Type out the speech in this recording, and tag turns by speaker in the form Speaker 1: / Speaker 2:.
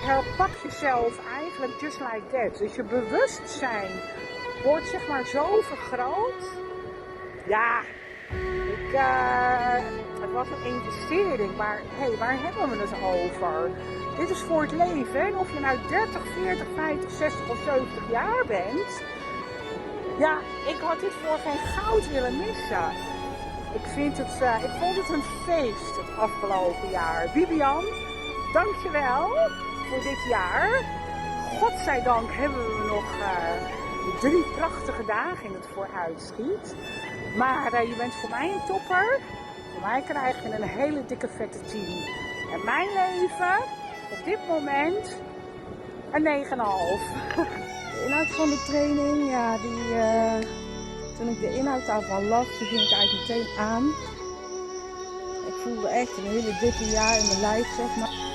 Speaker 1: herpak jezelf eigenlijk just like that. Dus je bewustzijn wordt zeg maar zo vergroot. Ja, het was een investering, maar hey, waar hebben we het over? Dit is voor het leven. En of je nou 30, 40, 50, 60 of 70 jaar bent. Ja, ik had dit voor geen goud willen missen. Ik vond het een feest het afgelopen jaar. Bibian, dankjewel voor dit jaar. Godzijdank hebben we nog 3 prachtige dagen in het vooruitschiet. Maar je bent voor mij een topper. Voor mij krijg je een hele dikke vette 10. En mijn leven op dit moment een 9,5. De inhoud van de training, ja, toen ik de inhoud daarvan las, toen ging ik eigenlijk meteen aan. Ik voelde echt een hele dikke jaar in mijn lijf, zeg maar.